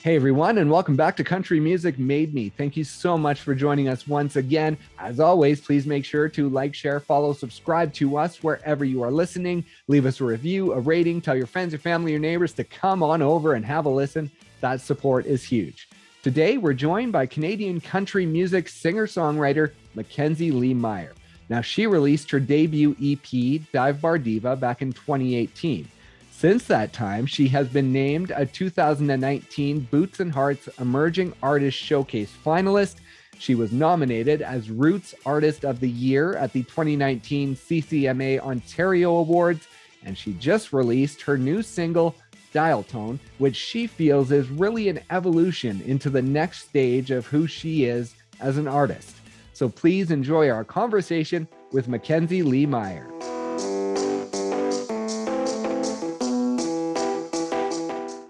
Hey everyone, and welcome back to Country Music Made Me. Thank you so much for joining us once again. As always, please make sure to like, share, follow, subscribe to us wherever you are listening. Leave us a review, a rating, tell your friends, your family, your neighbors to come on over and have a listen. That support is huge. Today, we're joined by Canadian country music singer-songwriter Mackenzie Lee Meyer. Now, she released her debut EP, Bar Diva, back in 2018. Since that time, she has been named a 2019 Boots and Hearts Emerging Artist Showcase finalist. She was nominated as Roots Artist of the Year at the 2019 CCMA Ontario Awards, and she just released her new single, Dial Tone, which she feels is really an evolution into the next stage of who she is as an artist. So please enjoy our conversation with Mackenzie Lee Meyer.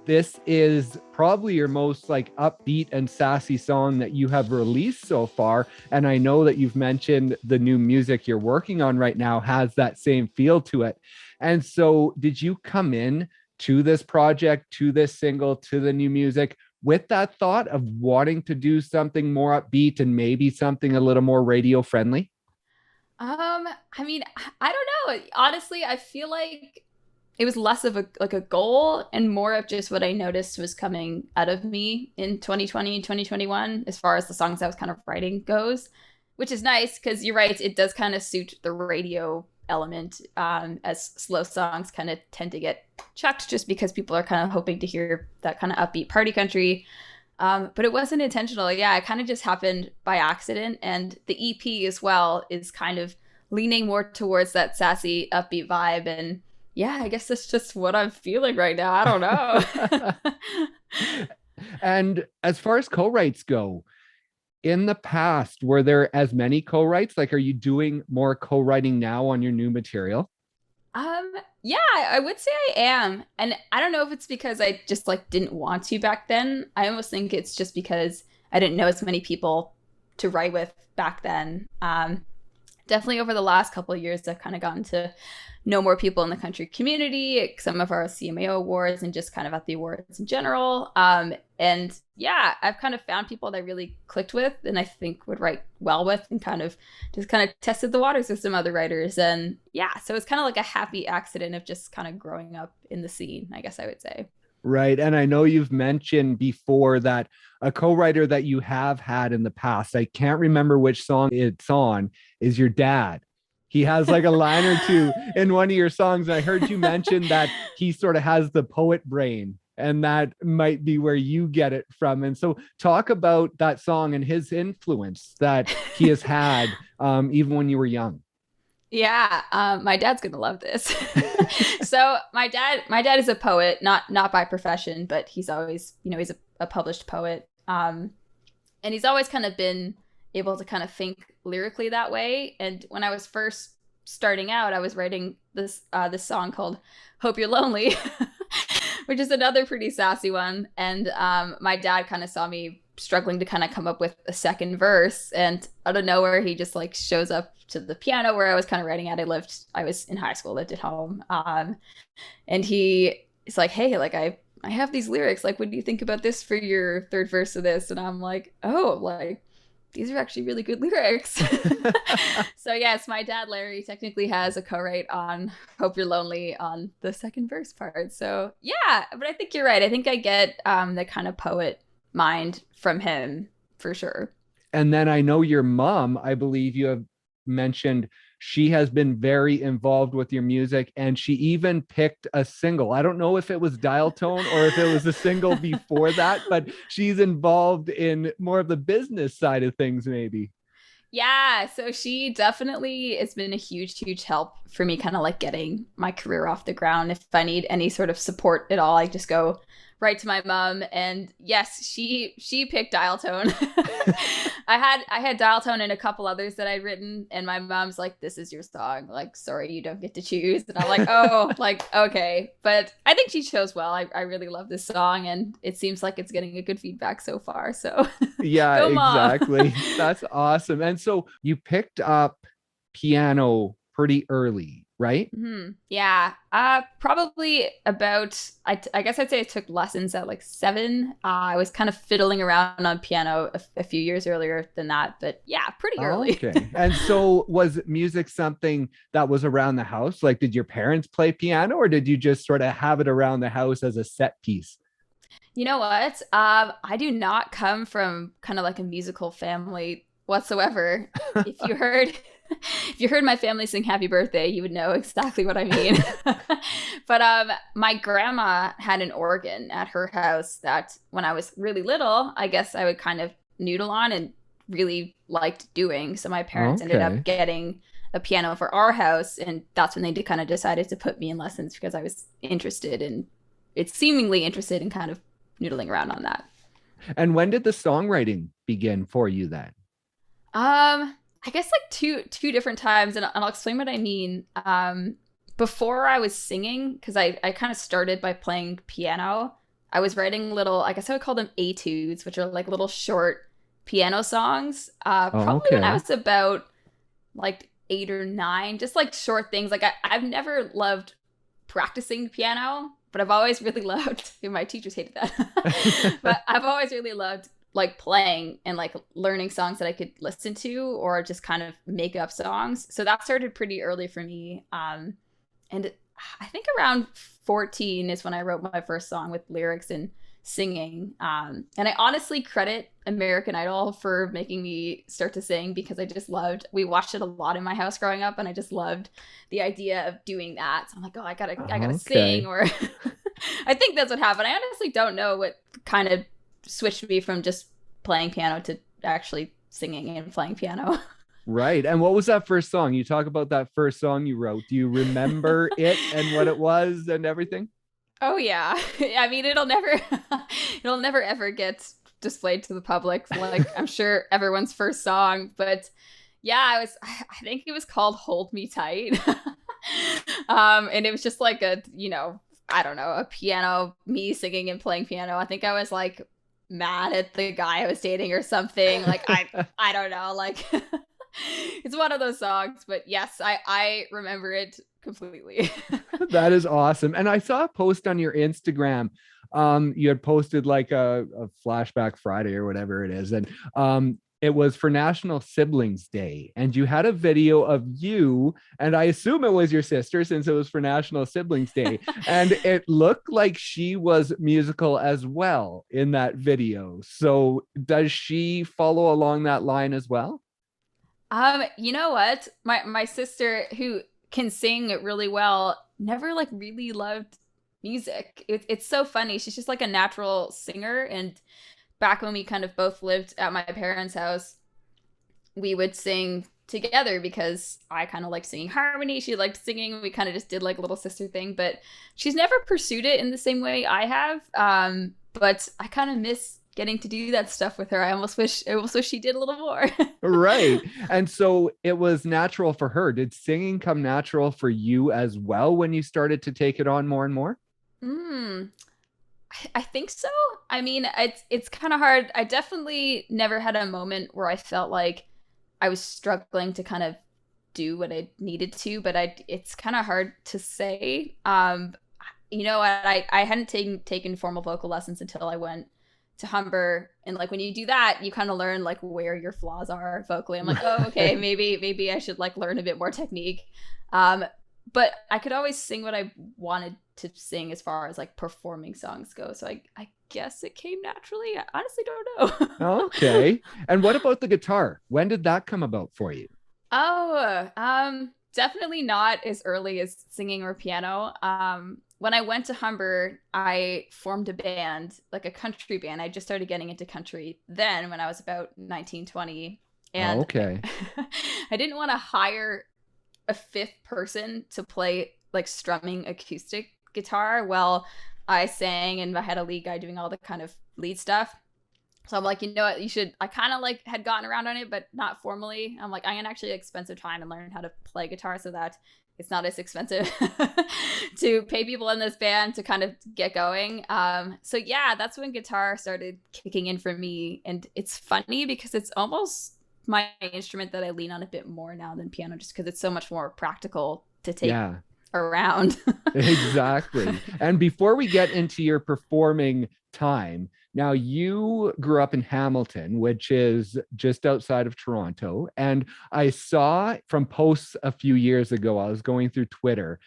This is probably your most upbeat and sassy song that you have released so far. And I know that you've mentioned the new music you're working on right now has that same feel to it. And so did you come in to this project, to this single, to the new music with that thought of wanting to do something more upbeat and maybe something a little more radio friendly? I don't know. Honestly, I feel like it was less of a goal and more of just what I noticed was coming out of me in 2020 and 2021 as far as the songs I was kind of writing goes, which is nice because you're right, it does kind of suit the radio element, as slow songs kind of tend to get chucked just because people are kind of hoping to hear that kind of upbeat party country. But it wasn't intentional. Yeah, it kind of just happened by accident. And the EP as well is kind of leaning more towards that sassy, upbeat vibe. And yeah, I guess that's just what I'm feeling right now. I don't know. And as far as co-writes go, in the past, were there as many co-writes? Are you doing more co-writing now on your new material? Yeah, I would say I am. And I don't know if it's because I just didn't want to back then. I almost think it's just because I didn't know as many people to write with back then. Definitely over the last couple of years, I've kind of gotten to know more people in the country community, at some of our CMAO awards, and just kind of at the awards in general. And yeah, I've kind of found people that I really clicked with and I think would write well with, and kind of tested the waters with some other writers. And yeah, so it's kind of like a happy accident of just kind of growing up in the scene, I guess I would say. Right. And I know you've mentioned before that a co-writer that you have had in the past, I can't remember which song it's on, is your dad. He has a line or two in one of your songs. And I heard you mention that he sort of has the poet brain, and that might be where you get it from. And so talk about that song and his influence that he has had, even when you were young. Yeah, my dad's gonna love this. So my dad is a poet, not by profession, but he's always, he's a published poet. And he's always kind of been able to kind of think lyrically that way. And when I was first starting out, I was writing this song called "Hope You're Lonely," which is another pretty sassy one. And my dad kind of saw me struggling to kind of come up with a second verse, and out of nowhere, he just shows up to the piano where I was kind of writing at. I was in high school, lived at home, and he is like, "Hey, I have these lyrics. What do you think about this for your third verse of this?" And I'm like, "Oh, these are actually really good lyrics." So yes, my dad Larry technically has a co-write on "Hope You're Lonely" on the second verse part. So yeah, but I think you're right. I think I get the kind of poet mind from him for sure. And then I know your mom, I believe you have mentioned, she has been very involved with your music, and she even picked a single. I don't know if it was Dial Tone or if it was a single before that, but she's involved in more of the business side of things, maybe. Yeah, so she definitely has been a huge help for me kind of getting my career off the ground. If I need any sort of support at all, I just go right to my mom. And yes, she picked Dial Tone. I had Dial Tone and a couple others that I'd written, and my mom's like, "This is your song. Sorry, you don't get to choose." And I'm like, "Oh, okay." But I think she chose well. I really love this song, and it seems like it's getting a good feedback so far. So Yeah, go mom. exactly. That's awesome. And so you picked up piano pretty early. right? Yeah. Probably about, I guess I'd say I took lessons at like 7. I was kind of fiddling around on piano a few years earlier than that, but yeah, pretty early. Okay. And so was music something that was around the house? Like, did your parents play piano, or did you just sort of have it around the house as a set piece? You know what? I do not come from kind of like a musical family whatsoever. If you heard if you heard my family sing happy birthday, you would know exactly what I mean. But my grandma had an organ at her house that when I was really little, I guess I would kind of noodle on and really liked doing. So my parents ended Okay. up getting a piano for our house, and that's when they kind of decided to put me in lessons because I was interested in it's seemingly interested in kind of noodling around on that. And when did the songwriting begin for you then? I guess like two different times, and I'll explain what I mean. Before I was singing, because I kind of started by playing piano, I was writing little, I guess I would call them etudes, which are like little short piano songs. Oh, Probably when I okay. was about like 8 or 9, just like short things. Like I've never loved practicing piano, but I've always really loved, my teachers hated that, but I've always really loved like playing and like learning songs that I could listen to or just kind of make up songs. So that started pretty early for me. And I think around 14 is when I wrote my first song with lyrics and singing. And I honestly credit American Idol for making me start to sing because I just loved, we watched it a lot in my house growing up, and I just loved the idea of doing that. So I'm like, oh, I gotta sing, Okay. or I think that's what happened. I honestly don't know what kind of switched me from just playing piano to actually singing and playing piano. Right. And what was that first song? You talk about that first song you wrote. Do you remember it and what it was and everything? Oh yeah. I mean, it'll never ever get displayed to the public. Like I'm sure everyone's first song, but yeah, I think it was called Hold Me Tight. And it was just like I don't know, a piano, me singing and playing piano. I think I was like mad at the guy I was dating or something. Like I don't know, like it's one of those songs, but yes, I remember it completely. That is awesome. And I saw a post on your Instagram. You had posted like a flashback Friday or whatever it is. And it was for National Siblings Day. And you had a video of you, and I assume it was your sister since it was for National Siblings Day. And it looked like she was musical as well in that video. So does she follow along that line as well? You know what? My sister, who can sing really well, never like really loved music. It's so funny. She's just like a natural singer. And back when we kind of both lived at my parents' house, we would sing together because I kind of liked singing harmony. She liked singing. We kind of just did like a little sister thing, but she's never pursued it in the same way I have. But I kind of miss getting to do that stuff with her. I almost wish she did a little more. Right. And so it was natural for her. Did singing come natural for you as well when you started to take it on more and more? Mm, I think so. I mean, it's kind of hard. I definitely never had a moment where I felt like I was struggling to kind of do what I needed to, but it's kind of hard to say. You know, I hadn't taken formal vocal lessons until I went to Humber, and like when you do that, you kind of learn like where your flaws are vocally. I'm like, oh, okay, Right. maybe I should like learn a bit more technique. Um, but I could always sing what I wanted to sing as far as like performing songs go. So I guess it came naturally. I honestly don't know. Okay. And what about the guitar? When did that come about for you? Oh, definitely not as early as singing or piano. When I went to Humber, I formed a band, like a country band. I just started getting into country then when I was about 19, 20. And Okay. I didn't want to hire a fifth person to play like strumming acoustic guitar while I sang and I had a lead guy doing all the kind of lead stuff. So I'm like, you know what, you should, I kind of like had gotten around on it, but not formally. I'm like, I'm gonna actually spend some time and learn how to play guitar so that it's not as expensive to pay people in this band to kind of get going. So yeah, that's when guitar started kicking in for me. And it's funny because it's almost my instrument that I lean on a bit more now than piano, just because it's so much more practical to take around. Exactly. And before we get into your performing time, now you grew up in Hamilton, which is just outside of Toronto. And I saw from posts a few years ago, I was going through Twitter,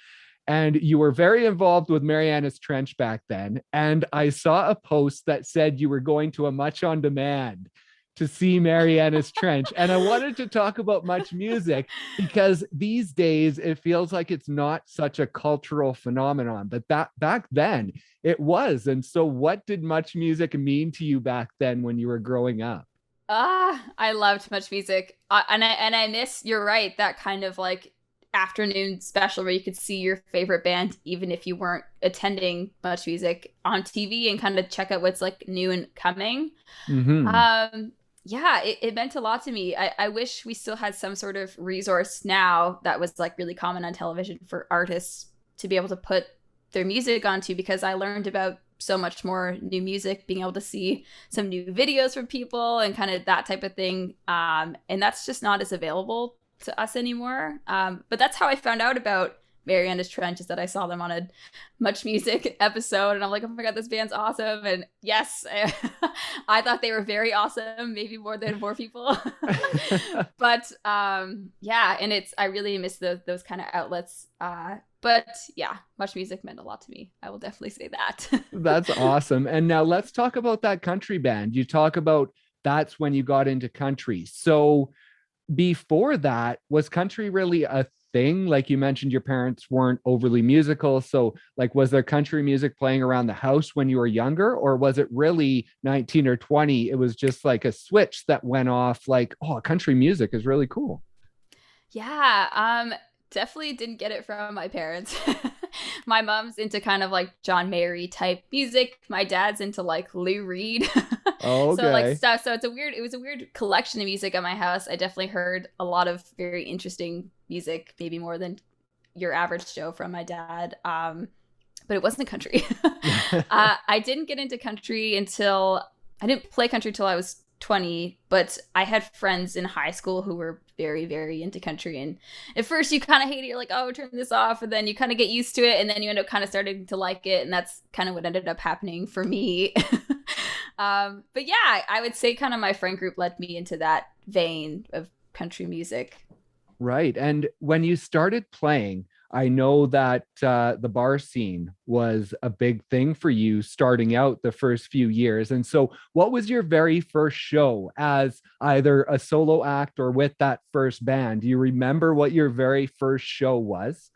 and you were very involved with Mariana's Trench back then. And I saw a post that said you were going to a Much on Demand to see Mariana's Trench. And I wanted to talk about Much Music because these days it feels like it's not such a cultural phenomenon, but that back then it was. And so what did Much Music mean to you back then when you were growing up? I loved Much Music. And I miss, you're right, that kind of like afternoon special where you could see your favorite band even if you weren't attending Much Music on TV and kind of check out what's like new and coming. Yeah, it meant a lot to me. I wish we still had some sort of resource now that was like really common on television for artists to be able to put their music onto, because I learned about so much more new music, being able to see some new videos from people and kind of that type of thing. And that's just not as available to us anymore. But that's how I found out about Mariana's Trench, is that I saw them on a Much Music episode and I'm like, oh my god, this band's awesome. And yes, I thought they were very awesome, maybe more than more people. But yeah, and I really miss those kind of outlets. But yeah, Much Music meant a lot to me. I will definitely say that. That's awesome. And now let's talk about that country band. You talk about that's when you got into country. So before that, was country really a thing? Like you mentioned, your parents weren't overly musical. So like, was there country music playing around the house when you were younger? Or was it really 19 or 20? It was just like a switch that went off like, oh, country music is really cool. Yeah, definitely didn't get it from my parents. My mom's into kind of like John Mayer type music. My dad's into like Lou Reed. Okay. So like stuff. So it was a weird collection of music at my house. I definitely heard a lot of very interesting music, maybe more than your average Joe from my dad. But it wasn't country. I didn't get into country until I didn't play country until I was 20, but I had friends in high school who were very, very into country. And at first you kind of hate it. You're like, oh, turn this off. And then you kind of get used to it. And then you end up kind of starting to like it. And that's kind of what ended up happening for me. But yeah, I would say kind of my friend group led me into that vein of country music. Right. And when you started playing, I know that the bar scene was a big thing for you starting out the first few years. And so what was your very first show as either a solo act or with that first band? Do you remember what your very first show was?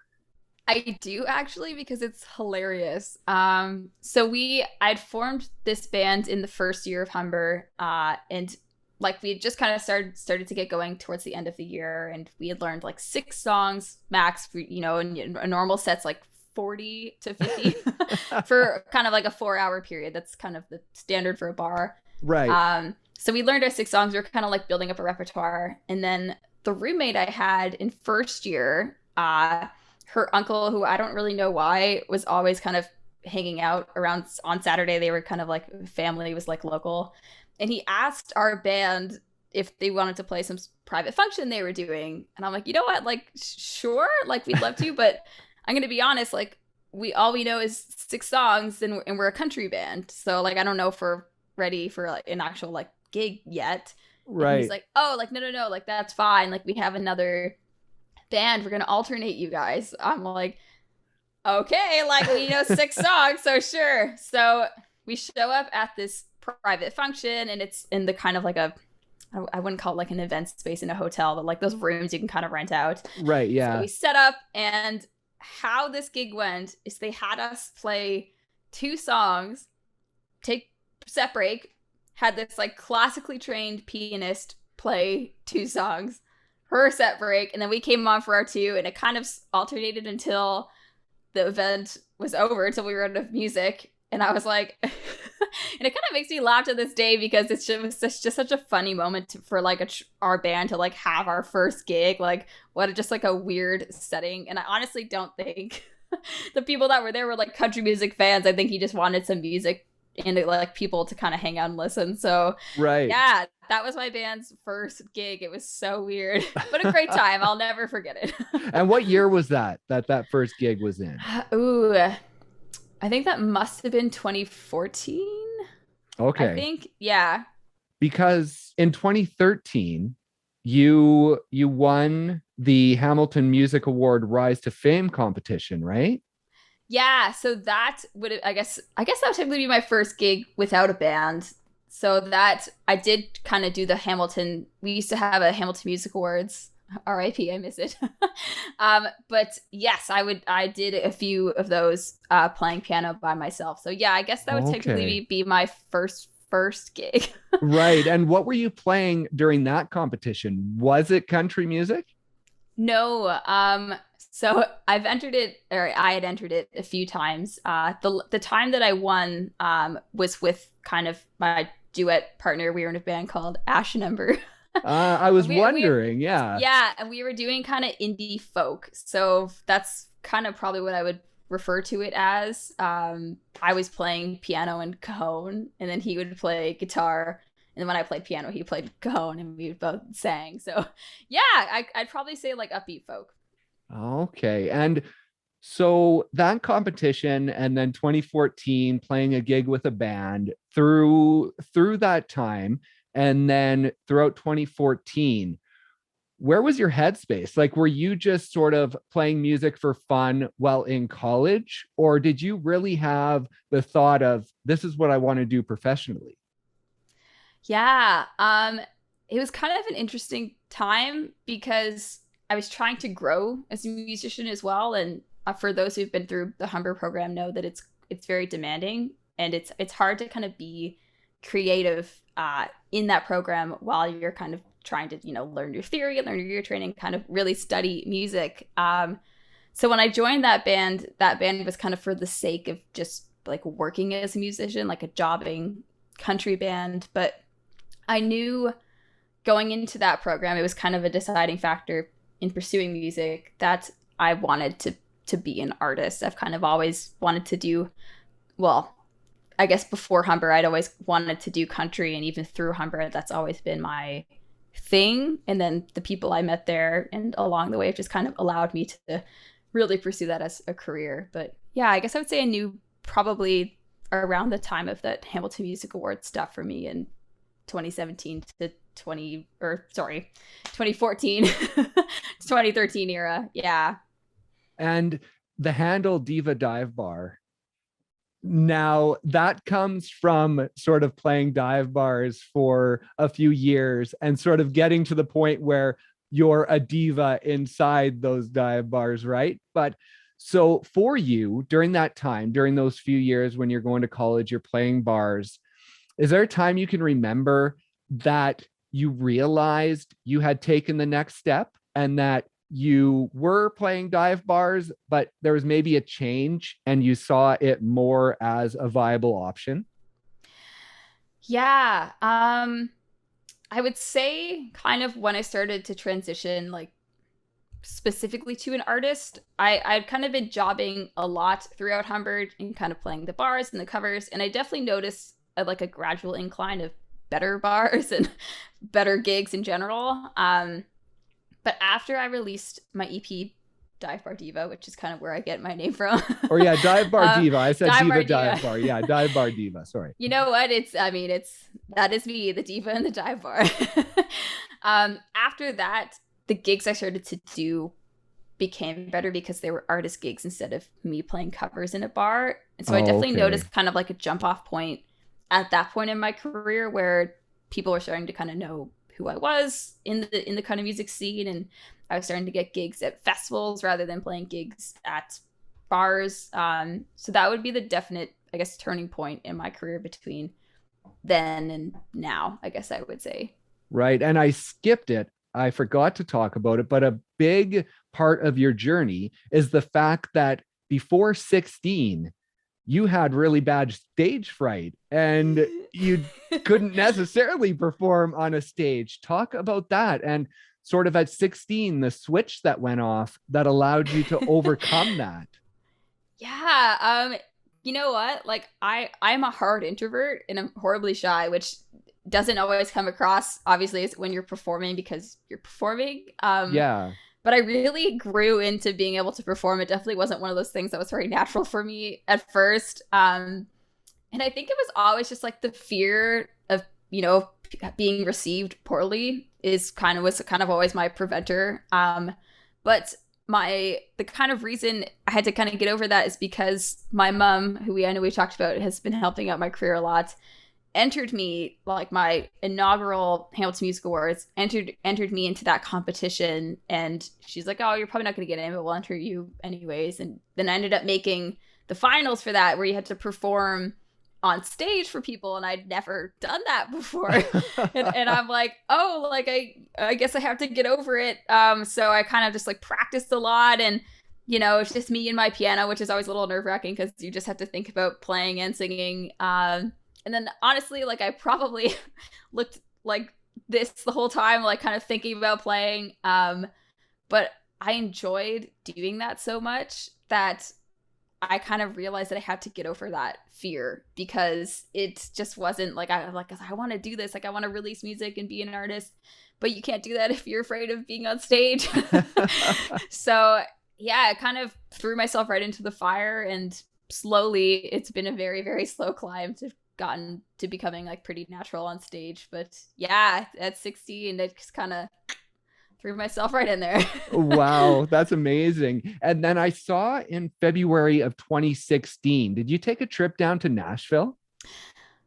I do actually, because it's hilarious. So I'd formed this band in the first year of Humber, and like we had just kind of started to get going towards the end of the year, and we had learned like 6 songs max, and a normal set's like 40 to 50 for kind of like a 4-hour period. That's kind of the standard for a bar. Right. So we learned our 6 songs. We were kind of like building up a repertoire. And then the roommate I had in first year, her uncle, who I don't really know why, was always kind of hanging out around on Saturday. They were kind of like family, was like local. And he asked our band if they wanted to play some private function they were doing. And I'm like, you know what? Like, sure. Like, we'd love to. But I'm going to be honest. Like, all we know is 6 songs and we're a country band. So, like, I don't know if we're ready for like an actual like gig yet. Right. And he's like, oh, like, no. Like, that's fine. Like, we have another band. We're going to alternate you guys. I'm like, okay. Like, we know 6 songs. So, sure. So we show up at this private function, and it's in the kind of like I wouldn't call it like an event space in a hotel, but like those rooms you can kind of rent out. Right. Yeah. So we set up, and how this gig went is they had us play 2 songs, take set break, had this like classically trained pianist play 2 songs, her set break, and then we came on for our 2, and it kind of alternated until the event was over, until we were out of music. And I was like, and it kind of makes me laugh to this day, because it was just such a funny moment for like our band to like have our first gig. Like, just like a weird setting. And I honestly don't think the people that were there were like country music fans. I think he just wanted some music and like people to kind of hang out and listen. So Right. yeah, that was my band's first gig. It was so weird, but a great time. I'll never forget it. And what year was that first gig was in? Ooh, I think that must have been 2014. I Okay. think, yeah. Because in 2013, you won the Hamilton Music Award Rise to Fame competition, right? Yeah, so that would, I guess that would technically be my first gig without a band. So that I did kind of do the Hamilton. We used to have a Hamilton Music Awards. R.I.P. I miss it. But yes, I did a few of those playing piano by myself. So yeah, I guess that would technically be my first gig. Right. And what were you playing during that competition? Was it country music? No. So I've entered it, or I had entered it a few times. The time that I won was with kind of my duet partner. We were in a band called Ash and Ember. I was wondering, yeah. Yeah, and we were doing kind of indie folk. So that's kind of probably what I would refer to it as. I was playing piano and cajon, and then he would play guitar. And then when I played piano, he played cajon, and we both sang. So yeah, I'd probably say like upbeat folk. Okay. And so that competition and then 2014 playing a gig with a band through that time and then throughout 2014, where was your headspace? Like, were you just sort of playing music for fun while in college, or did you really have the thought of this is what I want to do professionally? Yeah, it was kind of an interesting time because I was trying to grow as a musician as well. And for those who've been through the Humber program, know that it's very demanding, and it's hard to kind of be creative in that program while you're kind of trying to learn your theory and learn your training, kind of really study music. So when I joined that band was kind of for the sake of just like working as a musician, like a jobbing country band. But I knew going into that program, it was kind of a deciding factor in pursuing music that I wanted to be an artist. I've kind of always wanted to do, well, I guess before Humber, I'd always wanted to do country, and even through Humber, that's always been my thing. And then the people I met there and along the way have just kind of allowed me to really pursue that as a career. But yeah, I guess I would say I knew probably around the time of that Hamilton Music Awards stuff for me in 2017 to 2014 2013 era. Yeah. And the handle Diva Dive Bar, now that comes from sort of playing dive bars for a few years and sort of getting to the point where you're a diva inside those dive bars, right? But so for you during that time, during those few years when you're going to college, you're playing bars, is there a time you can remember that you realized you had taken the next step and that you were playing dive bars, but there was maybe a change and you saw it more as a viable option? Yeah. I would say kind of when I started to transition, like specifically to an artist, I'd kind of been jobbing a lot throughout Humbert and kind of playing the bars and the covers. And I definitely noticed like a gradual incline of better bars and better gigs in general. But after I released my EP, Dive Bar Diva, which is kind of where I get my name from. Or yeah, Dive Bar Diva. I said Dive Diva Bar Dive Diva. Bar. Yeah, Dive Bar Diva. Sorry. You know what? That is me, the diva and the dive bar. After that, the gigs I started to do became better because they were artist gigs instead of me playing covers in a bar. And so I definitely noticed kind of like a jump off point at that point in my career where people were starting to kind of know who I was in the kind of music scene, and I was starting to get gigs at festivals rather than playing gigs at bars. So that would be the definite, I guess, turning point in my career between then and now, I guess I would say. Right. And I skipped it. I forgot to talk about it, but a big part of your journey is the fact that before 16, you had really bad stage fright and you couldn't necessarily perform on a stage. Talk about that. And sort of at 16, the switch that went off that allowed you to overcome that. Yeah. you know what? Like I'm a hard introvert and I'm horribly shy, which doesn't always come across obviously when you're performing because you're performing. Yeah. But I really grew into being able to perform. It definitely wasn't one of those things that was very natural for me at first. And I think it was always just like the fear of, being received poorly was kind of always my preventer. But the kind of reason I had to kind of get over that is because my mom, who I know we talked about, has been helping out my career a lot, entered me, like my inaugural Hamilton Music Awards, entered me into that competition. And she's like, oh, you're probably not going to get in, but we'll enter you anyways. And then I ended up making the finals for that, where you had to perform on stage for people, and I'd never done that before. and I'm like, oh, like I guess I have to get over it. So I kind of just like practiced a lot, and it's just me and my piano, which is always a little nerve-wracking because you just have to think about playing and singing. And then honestly, like I probably looked like this the whole time, like kind of thinking about playing. But I enjoyed doing that so much that I kind of realized that I had to get over that fear, because it just wasn't like I want to do this, like I want to release music and be an artist, but you can't do that if you're afraid of being on stage. So yeah, I kind of threw myself right into the fire, and slowly, it's been a very, very slow climb to gotten to becoming like pretty natural on stage. But yeah, at 16, I just kind of threw myself right in there. Wow, that's amazing. And then I saw in February of 2016, did you take a trip down to Nashville?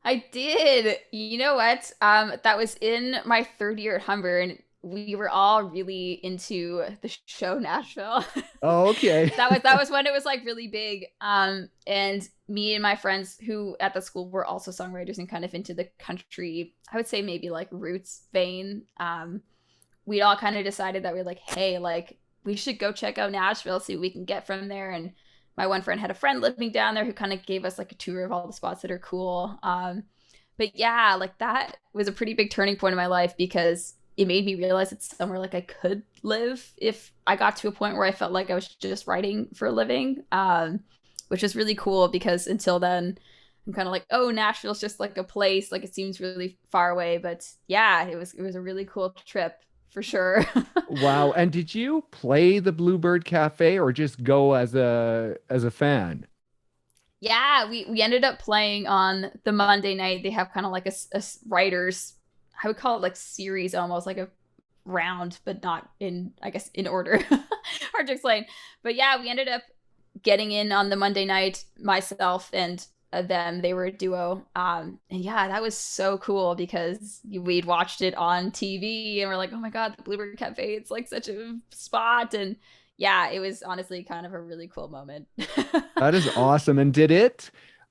I did. You know what? That was in my third year at Humber, and we were all really into the show Nashville. Oh, okay. that was when it was like really big. And me and my friends who at the school were also songwriters and kind of into the country, I would say maybe like roots vein. We all kind of decided that we're like, hey, like we should go check out Nashville, see what we can get from there. And my one friend had a friend living down there who kind of gave us like a tour of all the spots that are cool. But yeah, like that was a pretty big turning point in my life, because it made me realize it's somewhere like I could live if I got to a point where I felt like I was just writing for a living, which was really cool, because until then I'm kind of like, oh, Nashville's just like a place, like it seems really far away. But yeah, it was a really cool trip for sure. Wow. And did you play the Bluebird Cafe or just go as a fan? Yeah, we ended up playing on the Monday night. They have kind of like a writers, I would call it like series, almost like a round, but not in, I guess, in order. Hard to explain. But yeah, we ended up getting in on the Monday night, myself and them. They were a duo. And yeah, that was so cool, because we'd watched it on TV and we're like, oh my God, the Bluebird Cafe, it's like such a spot. And yeah, it was honestly kind of a really cool moment. That is awesome. And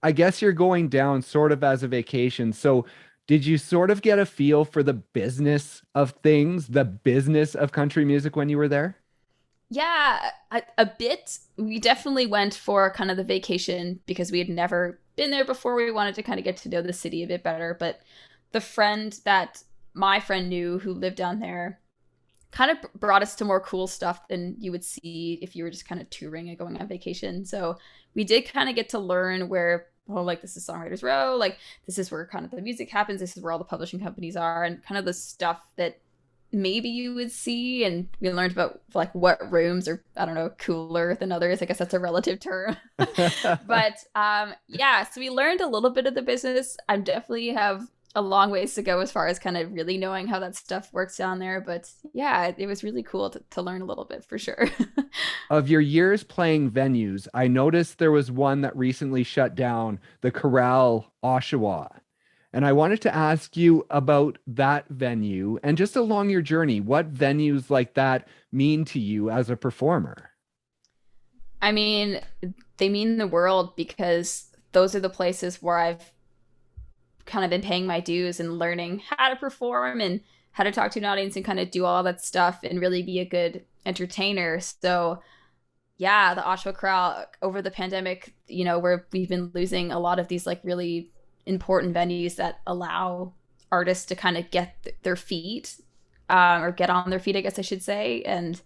I guess you're going down sort of as a vacation. So did you sort of get a feel for the business of things, the business of country music when you were there? Yeah, a bit. We definitely went for kind of the vacation because we had never been there before. We wanted to kind of get to know the city a bit better. But the friend that my friend knew who lived down there kind of brought us to more cool stuff than you would see if you were just kind of touring and going on vacation. So we did kind of get to learn where, oh, like this is Songwriters Row, like this is where kind of the music happens, this is where all the publishing companies are, and kind of the stuff that maybe you would see. And we learned about like what rooms are, I don't know, cooler than others. I guess that's a relative term. But yeah, so we learned a little bit of the business. I definitely have a long ways to go as far as kind of really knowing how that stuff works down there. But yeah, it was really cool to learn a little bit for sure. Of your years playing venues, I noticed there was one that recently shut down, the Corral Oshawa. And I wanted to ask you about that venue and just along your journey, what venues like that mean to you as a performer? I mean, they mean the world, because those are the places where I've kind of been paying my dues and learning how to perform and how to talk to an audience and kind of do all that stuff and really be a good entertainer. So yeah, the Oshawa Corral over the pandemic, where we've been losing a lot of these like really important venues that allow artists to kind of get their feet, or get on their feet, I guess I should say. And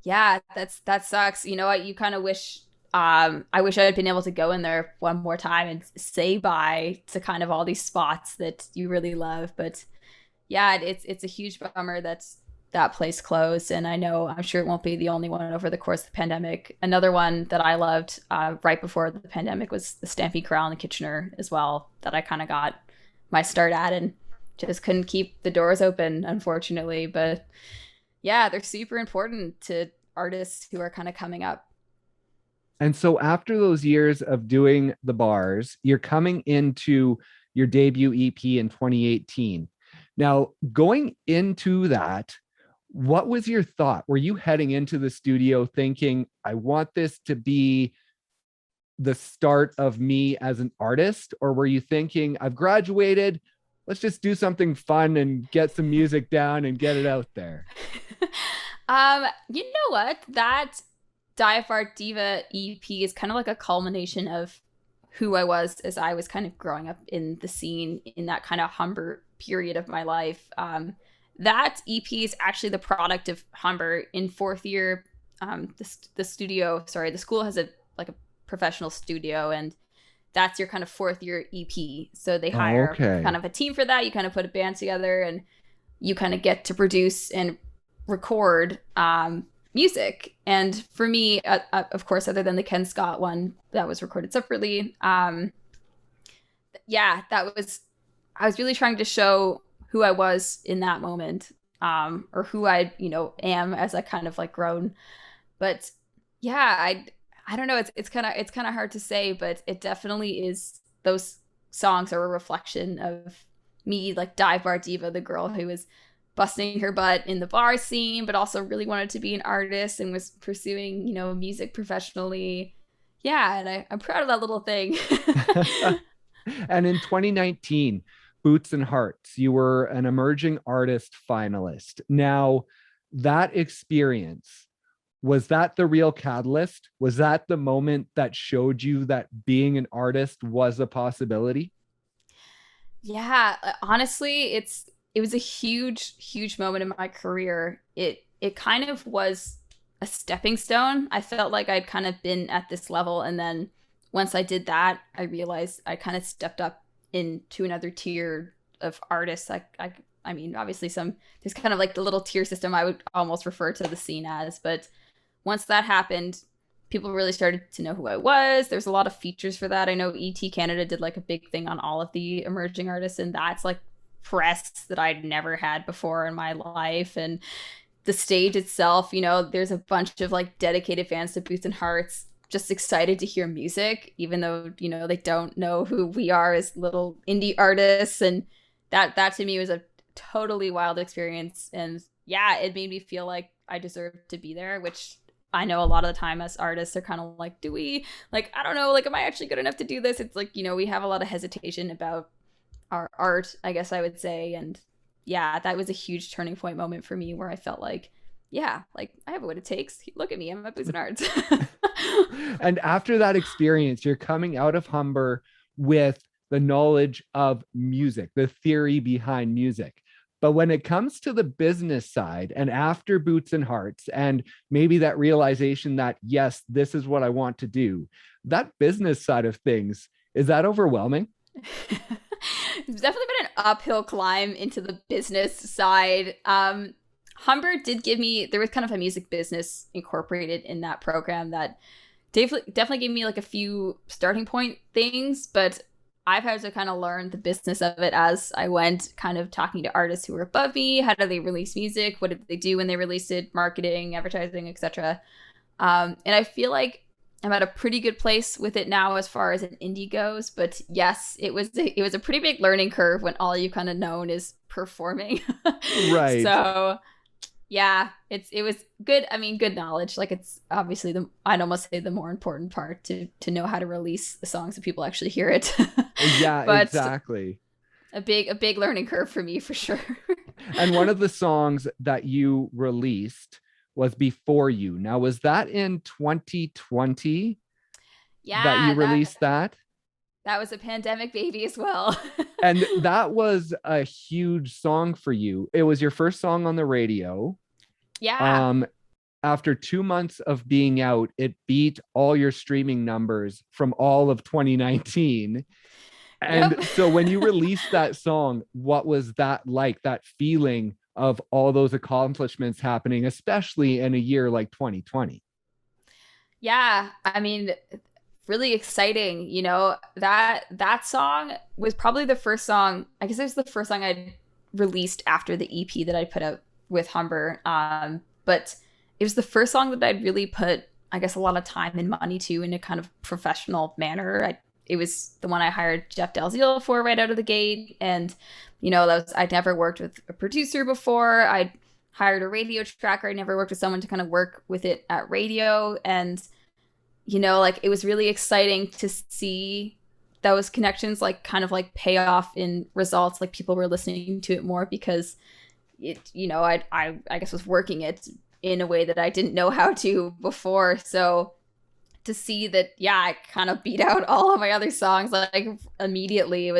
yeah, that sucks. You kind of wish I wish I had been able to go in there one more time and say bye to kind of all these spots that you really love. But yeah, it's a huge bummer that place closed, and I'm sure it won't be the only one over the course of the pandemic. Another one that I loved right before the pandemic was the Stampede Corral in Kitchener as well, that I kind of got my start at and just couldn't keep the doors open, unfortunately. But yeah, they're super important to artists who are kind of coming up. And so after those years of doing the bars, you're coming into your debut EP in 2018. Now, going into that, what was your thought? Were you heading into the studio thinking, I want this to be the start of me as an artist? Or were you thinking, I've graduated, let's just do something fun and get some music down and get it out there? You know what? That Bar Diva EP is kind of like a culmination of who I was as I was kind of growing up in the scene in that kind of Humber period of my life. That EP is actually the product of Humber. In fourth year. The school has a professional studio, and that's your kind of fourth year EP. So they hire kind of a team for that. You kind of put a band together, and you kind of get to produce and record music. And for me, of course, other than the Ken Scott one that was recorded separately, I was really trying to show who I was in that moment, or who I, am as I kind of grown. But yeah, I don't know. It's kind of hard to say, but it definitely is. Those songs are a reflection of me, Dive Bar Diva, the girl who was busting her butt in the bar scene, but also really wanted to be an artist and was pursuing, music professionally. Yeah, and I'm proud of that little thing. And in 2019, Boots and Hearts, you were an emerging artist finalist. Now, that experience, was that the real catalyst? Was that the moment that showed you that being an artist was a possibility? Yeah, honestly, it was a huge moment in my career. It kind of was a stepping stone. I felt like I'd kind of been at this level, and then once I did that, I realized I kind of stepped up into another tier of artists. I mean, obviously there's kind of the little tier system I would almost refer to the scene as, but once that happened, people really started to know who I was. There's a lot of features for that. I know ET Canada did a big thing on all of the emerging artists, and that's press that I'd never had before in my life. And the stage itself, there's a bunch of dedicated fans to Boots and Hearts, just excited to hear music, even though, they don't know who we are as little indie artists. And that to me was a totally wild experience. And yeah, it made me feel like I deserved to be there, which I know a lot of the time as artists are kind of do we, I don't know, am I actually good enough to do this? It's we have a lot of hesitation about our art, I guess I would say. And yeah, that was a huge turning point moment for me, where I felt I have what it takes. Look at me, I'm at Boots and Hearts. And after that experience, you're coming out of Humber with the knowledge of music, the theory behind music. But when it comes to the business side, and after Boots and Hearts, and maybe that realization that, yes, this is what I want to do, that business side of things, is that overwhelming? It's definitely been an uphill climb into the business side. Humber did give me, there was kind of a music business incorporated in that program that definitely gave me a few starting point things, but I've had to kind of learn the business of it as I went, kind of talking to artists who were above me. How do they release music? What did they do when they released it? Marketing, advertising, etc. And I feel like I'm at a pretty good place with it now as far as an indie goes. But yes, it was a pretty big learning curve when all you've kind of known is performing. Right. So yeah, it was good. I mean, good knowledge. It's obviously I'd almost say the more important part, to know how to release the songs so people actually hear it. Yeah, but exactly. A big learning curve for me, for sure. And one of the songs that you released was Before You. Now, was that in 2020? Yeah, that you released that? That was a pandemic baby as well. And that was a huge song for you. It was your first song on the radio. Yeah. after 2 months of being out, it beat all your streaming numbers from all of 2019. And Yep. so when you released that song, what was that like, that feeling of all those accomplishments happening, especially in a year like 2020? Yeah, I mean, really exciting. That song was probably the first song. I guess it was the first song I'd released after the EP that I put out with Humber. But it was the first song that I'd really put, I guess, a lot of time and money to in a kind of professional manner. It was the one I hired Jeff Dalziel for right out of the gate, and I'd never worked with a producer before. I'd hired a radio tracker. I never worked with someone to kind of work with it at radio, and like it was really exciting to see those connections like kind of like pay off in results. Like people were listening to it more because I guess was working it in a way that I didn't know how to before. So to see that, yeah, I kind of beat out all of my other songs like immediately, it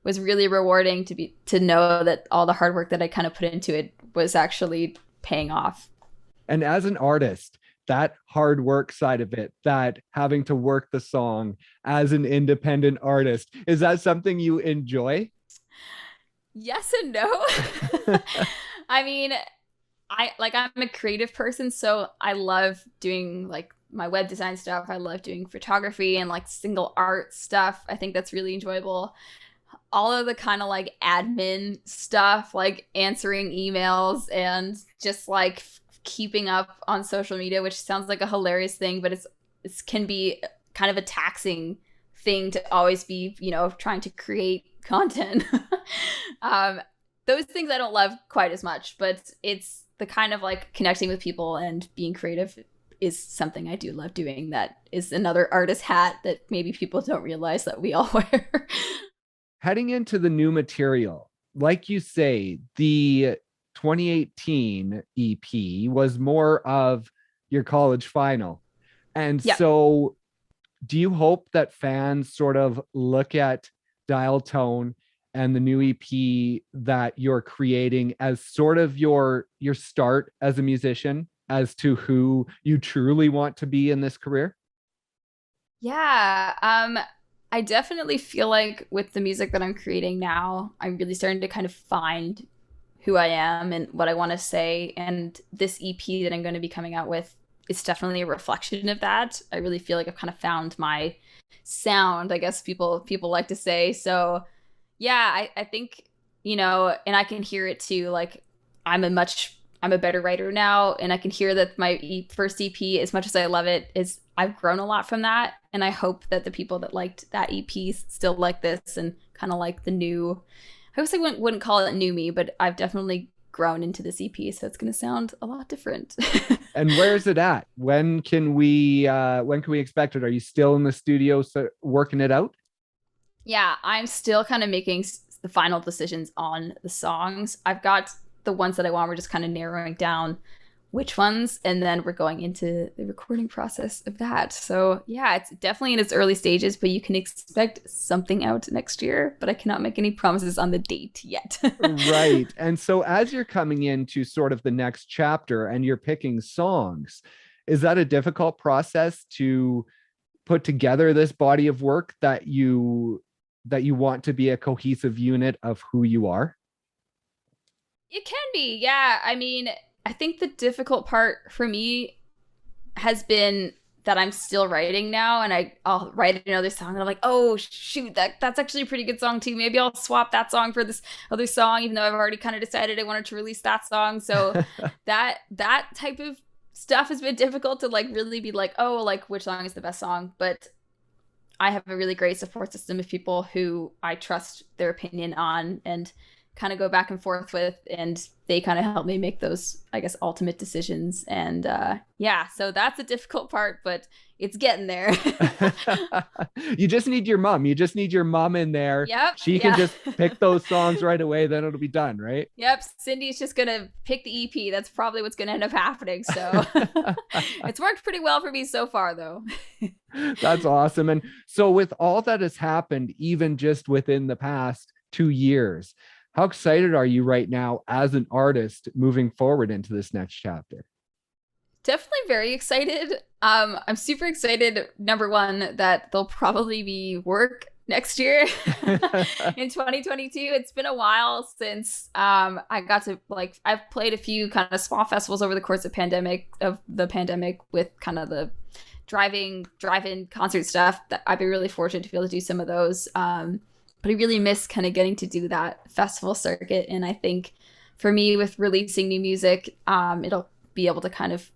was really rewarding to know that all the hard work that I kind of put into it was actually paying off. And as an artist, that hard work side of it, that having to work the song as an independent artist, is that something you enjoy? Yes and no. I mean, I'm a creative person, so I love doing like my web design stuff. I love doing photography and like single art stuff. I think that's really enjoyable. All of the kind of like admin stuff, like answering emails and just like keeping up on social media, which sounds like a hilarious thing, but it can be kind of a taxing thing to always be, trying to create content. Those things I don't love quite as much, but it's the kind of like connecting with people and being creative is something I do love doing. That is another artist hat that maybe people don't realize that we all wear. Heading into the new material, like you say, the 2018 EP was more of your college final. And Yeah. so do you hope that fans sort of look at Dial Tone and the new EP that you're creating as sort of your start as a musician, as to who you truly want to be in this career? Yeah. I definitely feel like with the music that I'm creating now, I'm really starting to kind of find who I am and what I want to say. And this EP that I'm going to be coming out with is definitely a reflection of that. I really feel like I've kind of found my sound, I guess people like to say. So yeah, I think, and I can hear it too. Like I'm a better writer now, and I can hear that my first EP, as much as I love it, is I've grown a lot from that. And I hope that the people that liked that EP still like this and kind of like the new, I guess I wouldn't call it new me, but I've definitely grown into this EP, so it's going to sound a lot different. And where is it at? When can we expect it? Are you still in the studio working it out? Yeah, I'm still kind of making the final decisions on the songs. I've got the ones that I want. We're just kind of narrowing down which ones, and then we're going into the recording process of that. So yeah, it's definitely in its early stages, but you can expect something out next year, but I cannot make any promises on the date yet. Right. And so as you're coming into sort of the next chapter and you're picking songs, is that a difficult process to put together this body of work that you want to be a cohesive unit of who you are? It can be, yeah. I mean, I think the difficult part for me has been that I'm still writing now, and I'll write another song and I'm like, oh shoot, that's actually a pretty good song too. Maybe I'll swap that song for this other song, even though I've already kind of decided I wanted to release that song. So that type of stuff has been difficult to like really be like, oh, like which song is the best song. But I have a really great support system of people who I trust their opinion on and kind of go back and forth with, and they kind of help me make those, I guess, ultimate decisions. And yeah, so that's a difficult part, but it's getting there. You just need your mom. You just need your mom in there. Yep. She can just pick those songs right away. Then it'll be done, right? Yep. Cindy's just going to pick the EP. That's probably what's going to end up happening. So it's worked pretty well for me so far, though. That's awesome. And so with all that has happened, even just within the past 2 years, how excited are you right now as an artist moving forward into this next chapter? Definitely very excited. I'm super excited, number one, that there'll probably be work next year in 2022. It's been a while since I got to I've played a few kind of small festivals over the course of the pandemic with kind of the drive-in concert stuff. That I've been really fortunate to be able to do some of those. But I really miss kind of getting to do that festival circuit. And I think for me, with releasing new music, it'll be able to kind of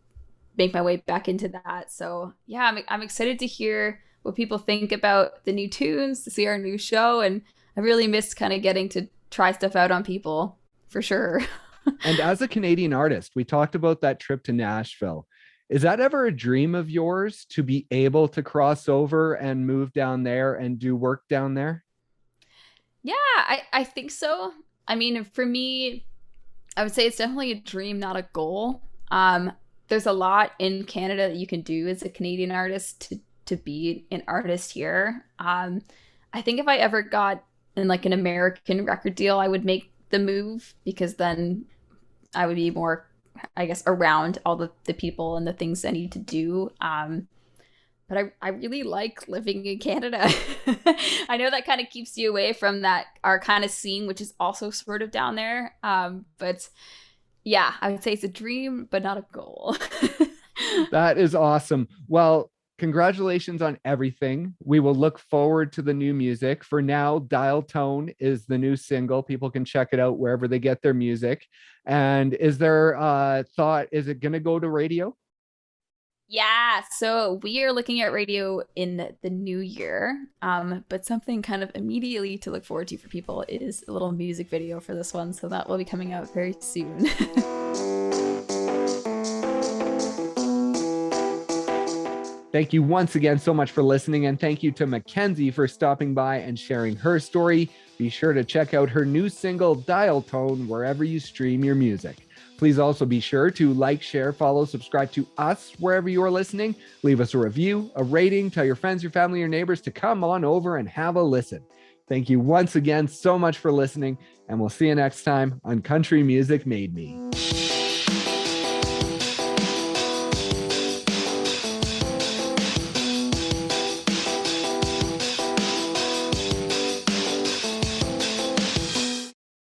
make my way back into that. So yeah, I'm excited to hear what people think about the new tunes, to see our new show. And I really missed kind of getting to try stuff out on people for sure. And as a Canadian artist, we talked about that trip to Nashville. Is that ever a dream of yours to be able to cross over and move down there and do work down there? Yeah, I think so. I mean, for me, I would say it's definitely a dream, not a goal. There's a lot in Canada that you can do as a Canadian artist to be an artist here. I think if I ever got in an American record deal, I would make the move, because then I would be more, I guess, around all the people and the things I need to do. But I really like living in Canada. I know that kind of keeps you away from our kind of scene, which is also sort of down there. But yeah, I would say it's a dream, but not a goal. That is awesome. Well, congratulations on everything. We will look forward to the new music. For now, Dial Tone is the new single. People can check it out wherever they get their music. And is there thought, is it going to go to radio? Yeah, so we are looking at radio in the new year. But something kind of immediately to look forward to for people is a little music video for this one. So that will be coming out very soon. Thank you once again so much for listening, and thank you to Mackenzie for stopping by and sharing her story. Be sure to check out her new single, Dial Tone, wherever you stream your music. Please also be sure to like, share, follow, subscribe to us wherever you are listening. Leave us a review, a rating, tell your friends, your family, your neighbors to come on over and have a listen. Thank you once again so much for listening, and we'll see you next time on Country Music Made Me.